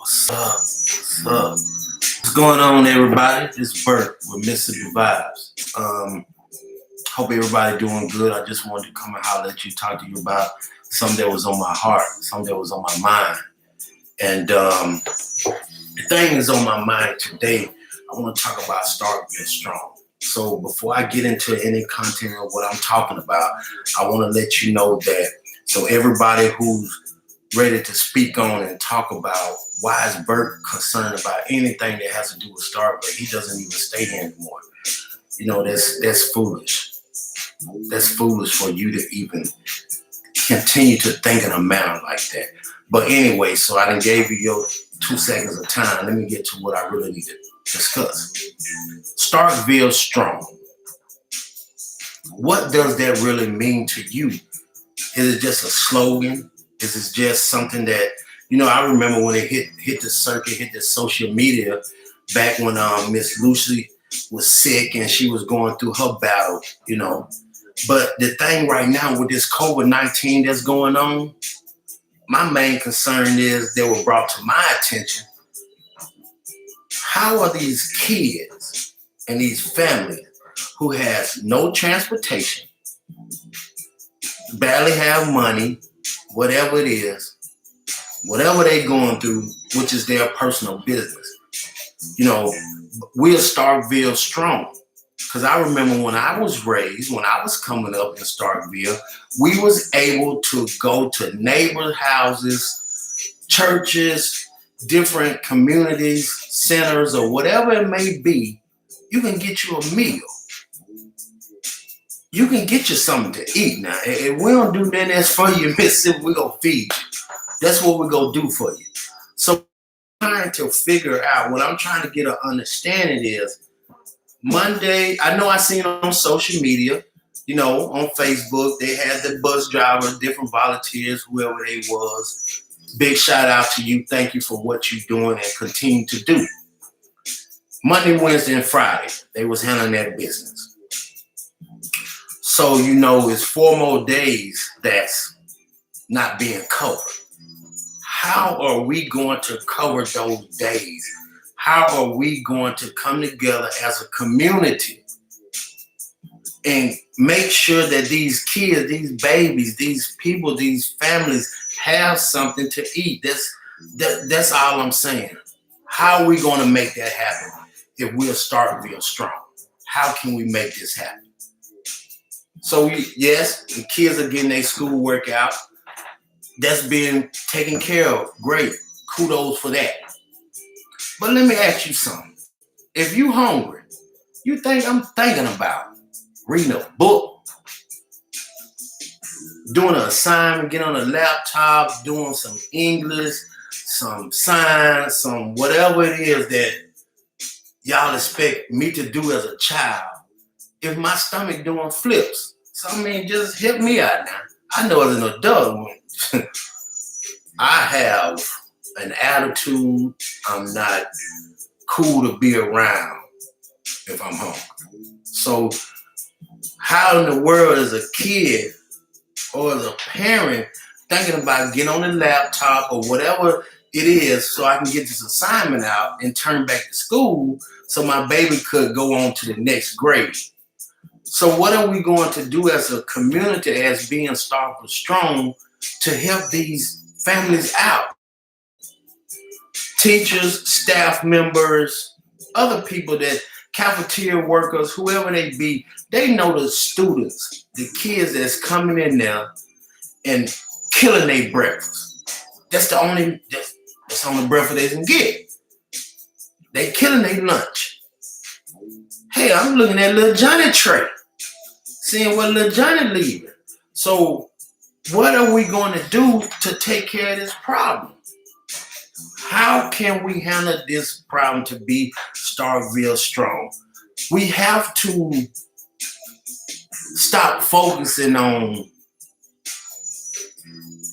What's up? What's up? What's going on, everybody? It's Bert with Mississippi Vibes. Hope everybody doing good. I just wanted to come and holler at you, talk to you about something that was on my heart, something that was on my mind. And the thing is on my mind today, I want to talk about Starkville Strong. So before I get into any content of what I'm talking about, I want to let you know that so everybody who's ready to speak on and talk about why is Bert concerned about anything that has to do with Starkville, he doesn't even stay here anymore. You know, that's foolish. That's foolish for you to even continue to think in a manner like that. But anyway, so I done gave you your 2 seconds of time. Let me get to what I really need to discuss. Starkville Strong. What does that really mean to you? Is it just a slogan? Is it just something that, I remember when it hit the circuit, hit the social media back when Miss Lucy was sick and she was going through her battle. But the thing right now with this COVID-19 that's going on, my main concern is that were brought to my attention. How are these kids and these families who has no transportation, barely have money, whatever it is, whatever they're going through, which is their personal business. We're Starkville Strong. Because I remember when I was raised, when I was coming up in Starkville, we was able to go to neighbor houses, churches, different communities, centers, or whatever it may be. You can get you a meal. You can get you something to eat now. If we don't do nothing else for you, Mississippi, we're going to feed you. That's what we're going to do for you. So I'm trying to figure out, what I'm trying to get an understanding is, Monday, I know I seen on social media, on Facebook, they had the bus drivers, different volunteers, whoever they was. Big shout out to you. Thank you for what you're doing and continue to do. Monday, Wednesday, and Friday, they was handling that business. So, it's 4 more days that's not being covered. How are we going to cover those days? How are we going to come together as a community and make sure that these kids, these babies, these people, these families have something to eat? That's all I'm saying. How are we going to make that happen if we're Starkville Strong? How can we make this happen? So yes, the kids are getting their schoolwork out. That's being taken care of. Great. Kudos for that. But let me ask you something. If you hungry, you think I'm thinking about reading a book, doing an assignment, get on a laptop, doing some English, some science, some whatever it is that y'all expect me to do as a child, if my stomach doing flips. So, just help me out now. I know as an adult, I have an attitude. I'm not cool to be around if I'm hungry. So how in the world is a kid or as a parent thinking about getting on the laptop or whatever it is so I can get this assignment out and turn back to school so my baby could go on to the next grade? So what are we going to do as a community, as being Starkville Strong, to help these families out? Teachers, staff members, other people, that cafeteria workers, whoever they be, they know the students, the kids that's coming in there and killing their breakfast. That's the only breakfast they can get. They killing their lunch. Hey, I'm looking at little Johnny tray, seeing what little Johnny leaving. So what are we going to do to take care of this problem? How can we handle this problem to be Starkville Strong? We have to stop focusing on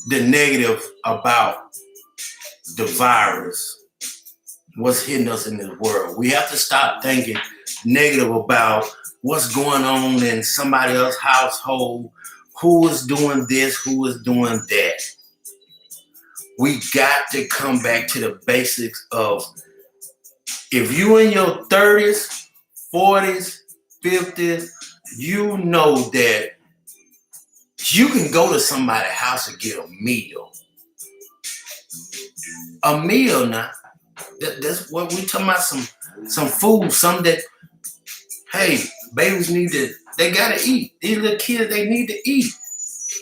the negative about the virus, what's hitting us in this world. We have to stop thinking negative about what's going on in somebody else's household, who is doing this, who is doing that. We got to come back to the basics of, if you in your 30s, 40s, 50s, you know that you can go to somebody's house and get a meal. A meal now. That's what we talking about, some food, some that, hey, babies they gotta eat. These little kids, they need to eat.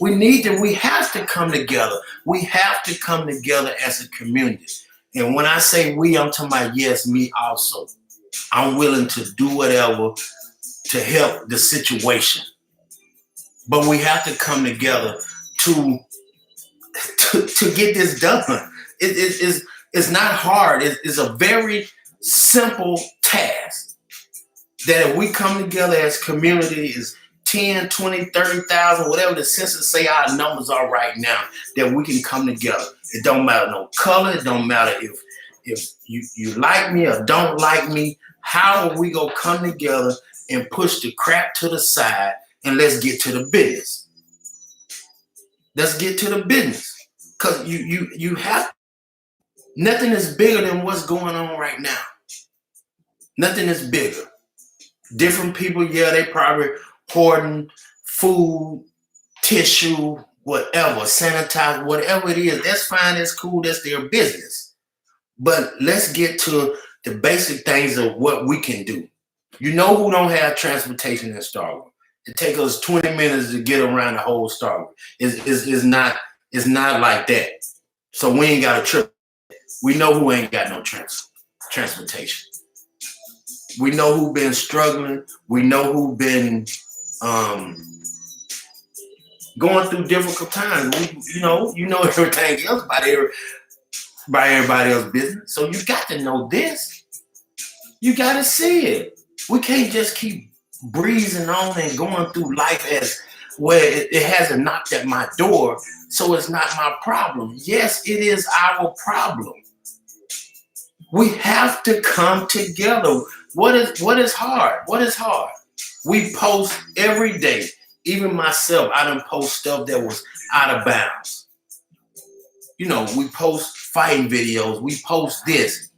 We have to come together. We have to come together as a community. And when I say we, I'm talking about, yes, me also. I'm willing to do whatever to help the situation. But we have to come together to get this done. It's not hard. It's a very simple task that if we come together as community, is 10, 20, 30,000, whatever the census say our numbers are right now, that we can come together. It don't matter no color. It don't matter if you like me or don't like me. How are we going to come together and push the crap to the side, and let's get to the business? Let's get to the business. Because you have, nothing is bigger than what's going on right now. Nothing is bigger. Different people, yeah, they probably hoarding food, tissue, whatever, sanitizer, whatever it is. That's fine, that's cool, that's their business. But let's get to the basic things of what we can do. You know who don't have transportation in Starkville? It takes us 20 minutes to get around the whole Starkville. It's not like that. So we ain't got a trip. We know who ain't got no transportation. We know who been struggling. We know who been going through difficult times. You know everything else about everybody else's business. So you got to know this. You got to see it. We can't just keep breezing on and going through life as where it hasn't knocked at my door, so it's not my problem. Yes, it is our problem. We have to come together. What is hard? What is hard? We post every day. Even myself, I done post stuff that was out of bounds. You know, we post fighting videos. We post this.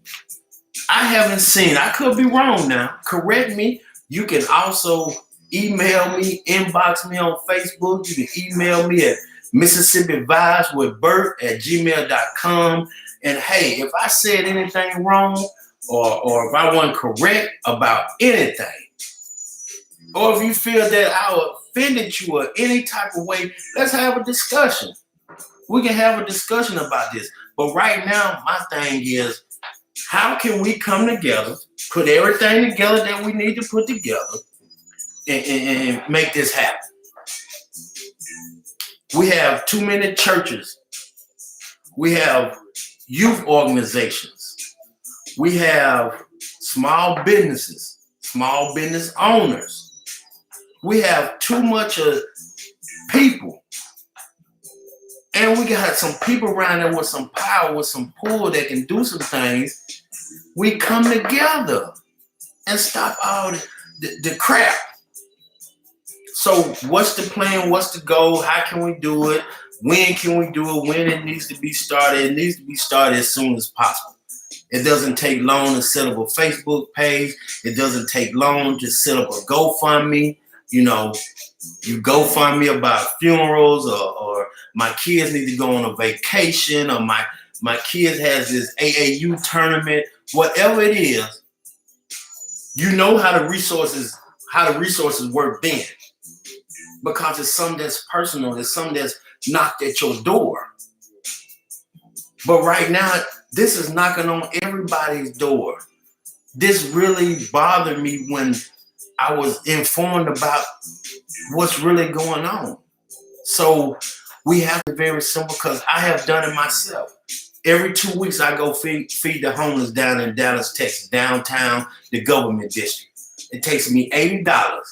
I haven't seen, I could be wrong now. Correct me. You can also email me, inbox me on Facebook. You can email me at MississippiVibesWithBert@gmail.com. And hey, if I said anything wrong, or if I wasn't correct about anything, or if you feel that I offended you or any type of way, let's have a discussion. We can have a discussion about this. But right now, my thing is, how can we come together, put everything together that we need to put together, and make this happen? We have too many churches. We have youth organizations. We have small businesses, small business owners. We have too much of people. And we got some people around there with some power, with some pull that can do some things. We come together and stop all the crap. So what's the plan? What's the goal? How can we do it? When can we do it? When it needs to be started? It needs to be started as soon as possible. It doesn't take long to set up a Facebook page. It doesn't take long to set up a GoFundMe. You know, you GoFundMe about funerals, or my kids need to go on a vacation, or my kids has this AAU tournament. Whatever it is, you know how the resources work then. Because it's something that's personal, it's something that's knocked at your door. But right now, this is knocking on everybody's door. This really bothered me when I was informed about what's really going on. So we have to be very simple, because I have done it myself. Every 2 weeks, I go feed the homeless down in Dallas, Texas, downtown, the government district. It takes me $80.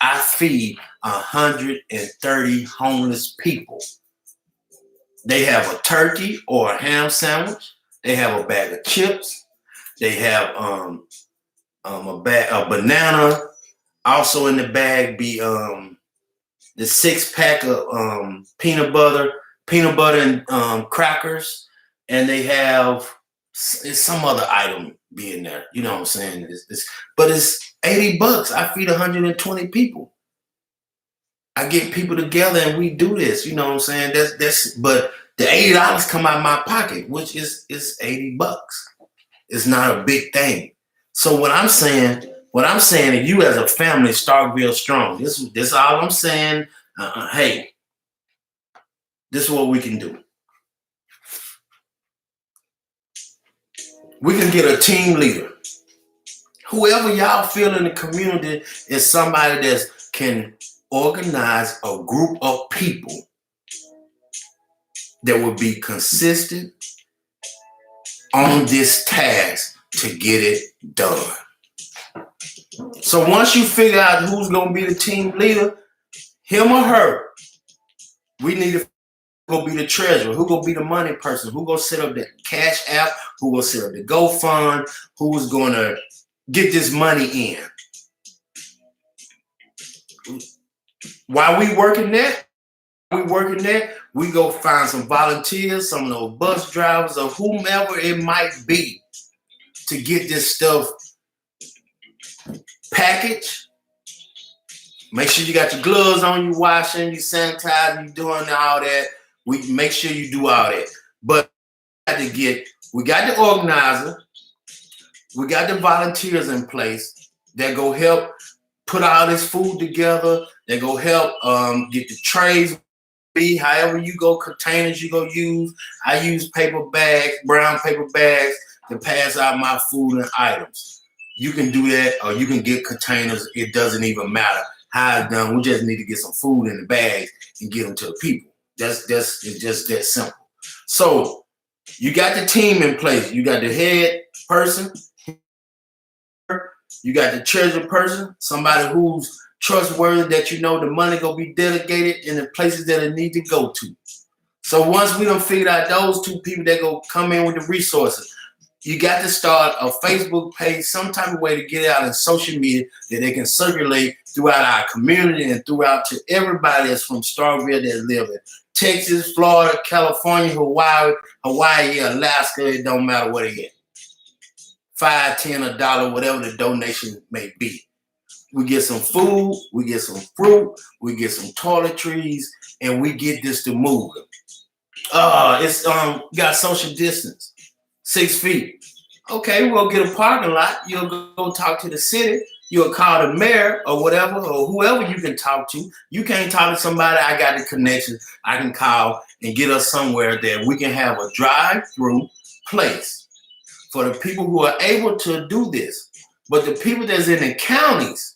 I feed 130 homeless people. They have a turkey or a ham sandwich. They have a bag of chips. They have a banana. Also in the bag be the 6-pack of peanut butter and crackers, and they have it's some other item being there. You know what I'm saying? But it's $80. I feed 120 people. I get people together and we do this. You know what I'm saying? But the $80 come out of my pocket, which is $80. It's not a big thing. So what I'm saying to you as a family, Starkville Strong. This all I'm saying. Hey, this is what we can do. We can get a team leader. Whoever y'all feel in the community is somebody that can organize a group of people that will be consistent on this task to get it done. So once you figure out who's going to be the team leader, him or her, we need to go be the treasurer, who gonna be the money person, who gonna set up the cash app, who gonna set up the GoFund, who's gonna get this money in. While we working that, we go find some volunteers, some of those bus drivers or whomever it might be to get this stuff packaged. Make sure you got your gloves on, you washing, you sanitizing, you doing all that. We make sure you do all that. But we got the organizer, we got the volunteers in place that go help put all this food together. They go help get the trays, however you go, containers you go use. I use paper bags, brown paper bags to pass out my food and items. You can do that, or you can get containers. It doesn't even matter how it's done. We just need to get some food in the bags and get them to the people. It's just that simple. So you got the team in place. You got the head person. You got the treasure person, somebody who's trustworthy that you know the money gonna be delegated in the places that it need to go to. So once we done figured out those two people that go come in with the resources, you got to start a Facebook page, some type of way to get it out in social media that they can circulate throughout our community and throughout to everybody that's from Starkville that live in Texas, Florida, California, Hawaii, Alaska. It don't matter what it is. $5, $10, $1, whatever the donation may be. We get some food, we get some fruit, we get some toiletries, and we get this to move. It's got social distance, 6 feet. Okay, we'll get a parking lot. You'll go talk to the city. You'll call the mayor or whatever, or whoever you can talk to. You can't talk to somebody. I got the connection. I can call and get us somewhere that we can have a drive-through place for the people who are able to do this. But the people that's in the counties,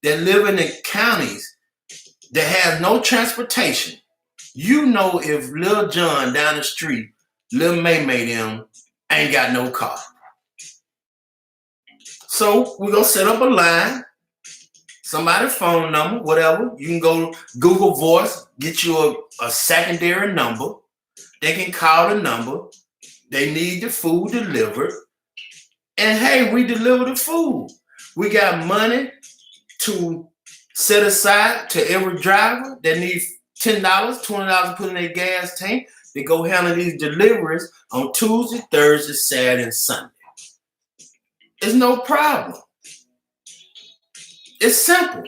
that live in the counties, that have no transportation, you know, if Lil John down the street, Lil May them, ain't got no car. So we're going to set up a line, somebody's phone number, whatever. You can go Google Voice, get you a secondary number. They can call the number. They need the food delivered. And hey, we deliver the food. We got money to set aside to every driver that needs $10, $20 to put in their gas tank. They go handle these deliveries on Tuesday, Thursday, Saturday, and Sunday. It's no problem. It's simple.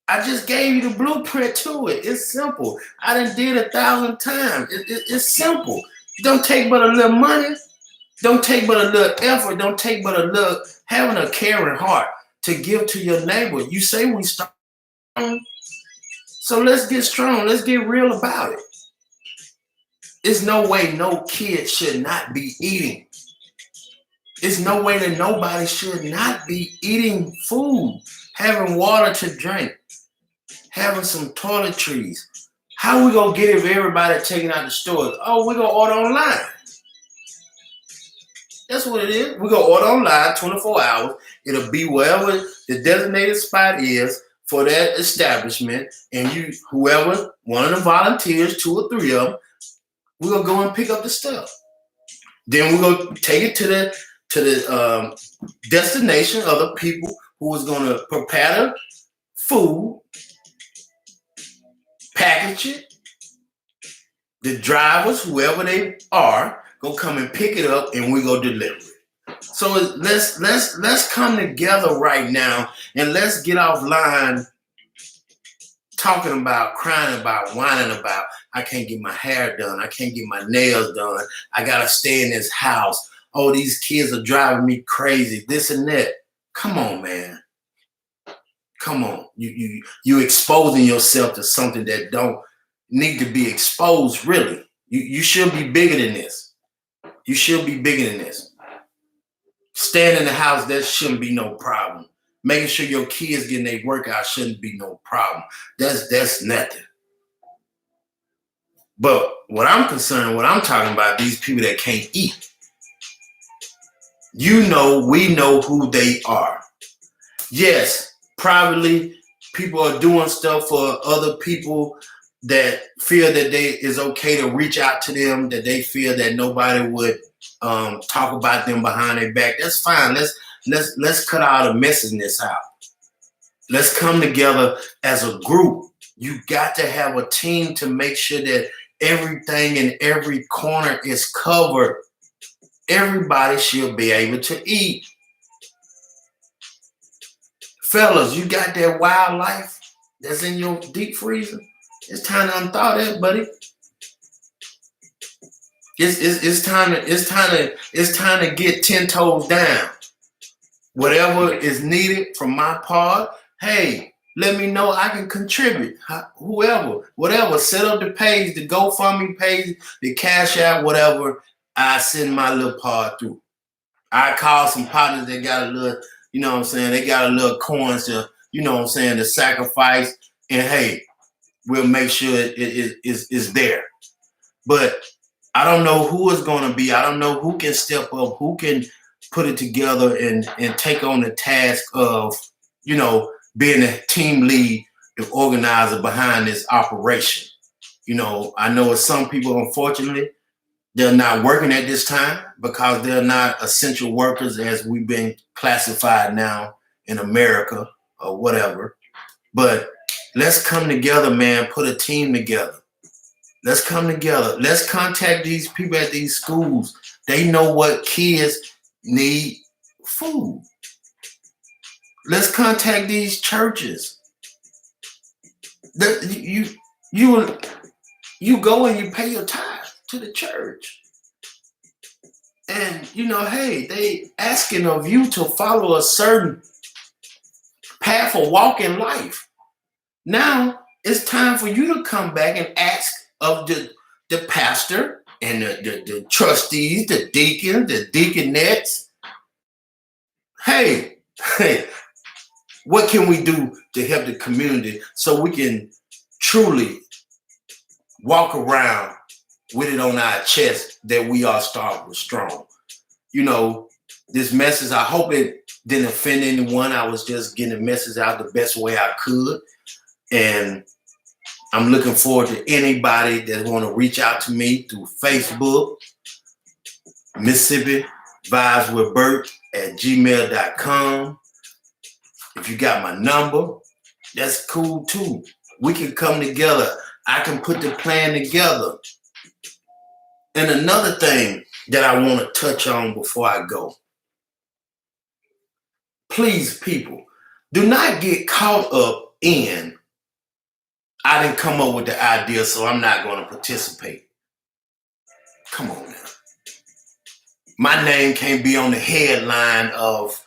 I just gave you the blueprint to it. It's simple. I done did 1,000 times. It's simple. It don't take but a little money. Don't take but a little effort. Don't take but a little having a caring heart to give to your neighbor. You say we strong, so let's get strong. Let's get real about it. There's no way no kid should not be eating. There's no way that nobody should not be eating food, having water to drink, having some toiletries. How we gonna get it if everybody taking out the stores? Oh, we gonna order online. That's what it is. We're going to order online 24 hours. It'll be wherever the designated spot is for that establishment. And you, whoever, one of the volunteers, 2 or 3 of them, we're going to go and pick up the stuff. Then we're going to take it to the destination of the people who is going to prepare the food. package it. The drivers, whoever they are, gonna come and pick it up, and we go deliver it. So let's come together right now, and let's get offline talking about, crying about, whining about, I can't get my hair done, I can't get my nails done, I gotta stay in this house. Oh, these kids are driving me crazy, this and that. Come on, man. Come on. You exposing yourself to something that don't need to be exposed, really. You should be bigger than this. You should be bigger than this. Staying in the house, that shouldn't be no problem. Making sure your kids getting their workout shouldn't be no problem. That's nothing. But what I'm concerned, what I'm talking about, these people that can't eat. We know who they are. Yes, privately, people are doing stuff for other people that feel that it's okay to reach out to them, that they feel that nobody would talk about them behind their back. That's fine. Let's cut all the messiness out. Let's come together as a group. You got to have a team to make sure that everything in every corner is covered. Everybody should be able to eat. Fellas, you got that wildlife that's in your deep freezer? It's time to unthaw that, buddy. It's time to get 10 toes down. Whatever is needed from my part, hey, let me know. I can contribute. Whoever, whatever, set up the page, the GoFundMe page, the Cash App, whatever. I send my little part through. I call some partners that got a little, you know what I'm saying? They got a little coins to, you know what I'm saying, to sacrifice. And hey, we'll make sure it is there. But I don't know who it's going to be. I don't know who can step up, who can put it together and take on the task of, being a team lead, the organizer behind this operation. I know some people, unfortunately, they're not working at this time because they're not essential workers as we've been classified now in America or whatever. But let's come together, man, put a team together. Let's come together. Let's contact these people at these schools. They know what kids need food. Let's contact these churches. You go and you pay your tithe to the church. And, hey, they asking of you to follow a certain path or walk in life. Now, it's time for you to come back and ask of the pastor and the trustees, the deacons, the deaconettes. Hey, what can we do to help the community so we can truly walk around with it on our chest that we are Starkville Strong? This message, I hope it didn't offend anyone. I was just getting the message out the best way I could. And I'm looking forward to anybody that want to reach out to me through Facebook, Mississippi Vibes with Bert at gmail.com. If you got my number, that's cool too. We can come together. I can put the plan together. And another thing that I want to touch on before I go. Please, people, do not get caught up in, I didn't come up with the idea, so I'm not going to participate. Come on now. My name can't be on the headline of,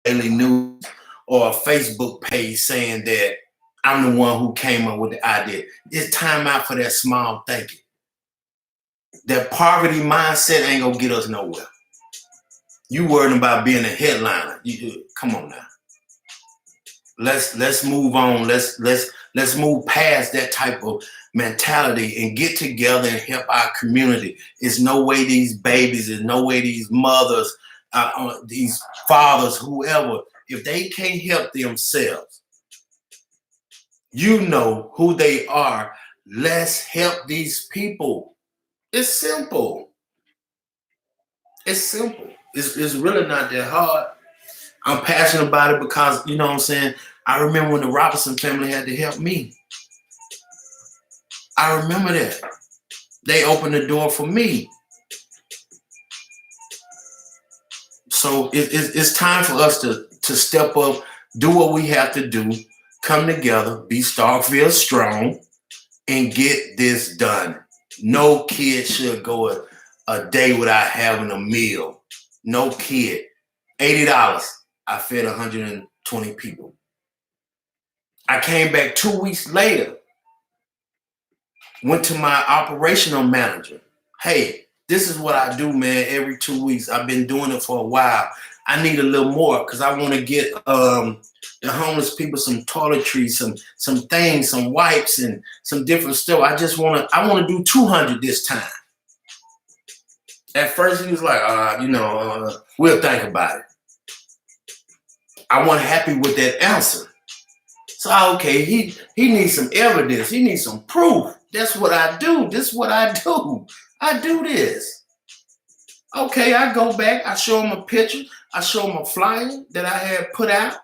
daily news or a Facebook page saying that I'm the one who came up with the idea. It's time out for that small thinking. That poverty mindset ain't gonna get us nowhere. You worrying about being a headliner. Come on now. Let's move on. Let's move past that type of mentality and get together and help our community. It's no way these babies, there's no way these mothers, these fathers, whoever, if they can't help themselves, you know who they are. Let's help these people. It's simple. It's simple. It's really not that hard. I'm passionate about it because, you know what I'm saying, I remember when the Robinson family had to help me. I remember that. They opened the door for me. So it's time for us to step up, do what we have to do, come together, be Starkville Strong, and get this done. No kid should go a day without having a meal. No kid. $80. I fed 120 people. I came back 2 weeks later, went to my operational manager. Hey, this is what I do, man, every 2 weeks. I've been doing it for a while. I need a little more because I want to get the homeless people some toiletries, some things, some wipes, and some different stuff. I want to do 200 this time. At first, he was like, we'll think about it. I wasn't happy with that answer. So, okay, he needs some evidence. He needs some proof. That's what I do. This is what I do. I do this. Okay, I go back. I show him a picture. I show him a flyer that I had put out.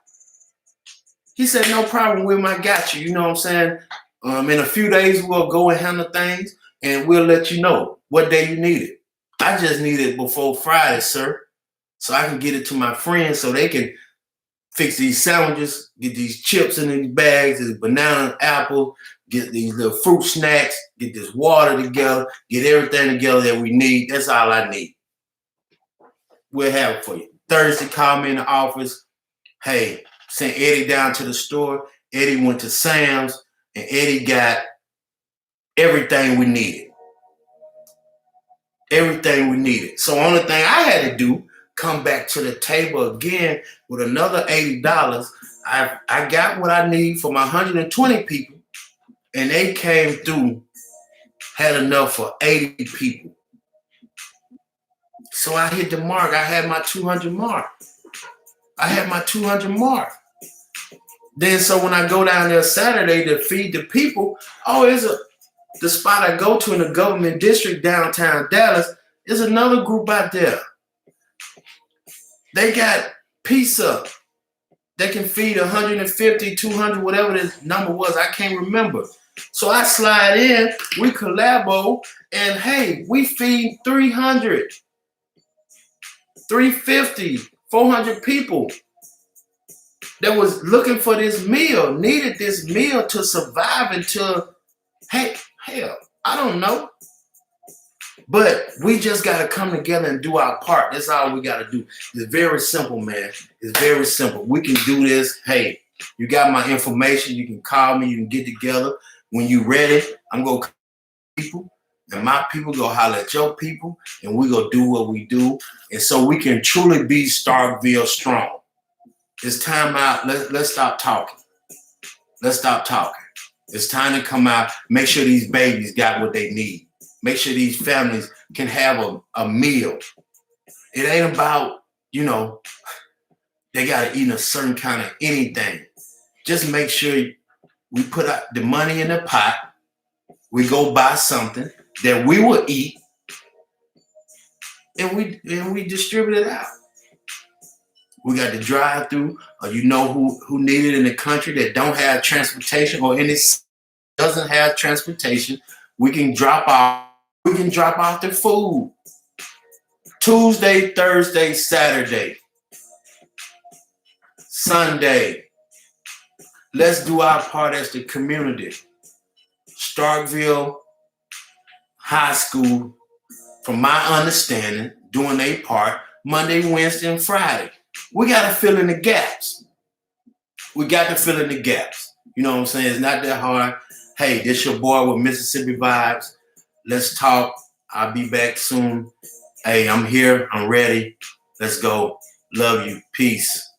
He said, no problem, William, I got you. You know what I'm saying? In a few days, we'll go and handle things, and we'll let you know what day you need it. I just need it before Friday, sir, so I can get it to my friends so they can fix these sandwiches, get these chips in these bags, this banana and apple, get these little fruit snacks, get this water together, get everything together that we need. That's all I need. We'll have it for you. Thursday, call me in the office. Hey, sent Eddie down to the store. Eddie went to Sam's, and Eddie got everything we needed. Everything we needed. So only thing I had to do, come back to the table again with another $80. I got what I need for my 120 people, and they came through, had enough for 80 people. So I hit the mark. I had my 200 mark. Then so when I go down there Saturday to feed the people, the spot I go to in the government district downtown Dallas, is another group out there. They got pizza. They can feed 150, 200, whatever this number was. I can't remember. So I slide in, we collabo, and hey, we feed 300, 350, 400 people that was looking for this meal, needed this meal to survive until, hell, I don't know. But we just got to come together and do our part. That's all we got to do. It's very simple, man. It's very simple. We can do this. Hey, you got my information. You can call me. You can get together. When you ready, I'm going to call people, and my people go holler at your people, and we go do what we do. And so we can truly be Starkville Strong. It's time out. Let's stop talking. Let's stop talking. It's time to come out. Make sure these babies got what they need. Make sure these families can have a meal. It ain't about, they got to eat a certain kind of anything. Just make sure we put out the money in the pot. We go buy something that we will eat, and we distribute it out. We got the drive-through, or who need it in the country that don't have transportation, or any doesn't have transportation. We can drop off the food Tuesday, Thursday, Saturday, Sunday. Let's do our part as the community. Starkville High School, from my understanding, doing their part Monday, Wednesday, and Friday. We got to fill in the gaps. You know what I'm saying? It's not that hard. Hey, this your boy with Mississippi Vibes. Let's talk. I'll be back soon. Hey, I'm here. I'm ready. Let's go. Love you. Peace.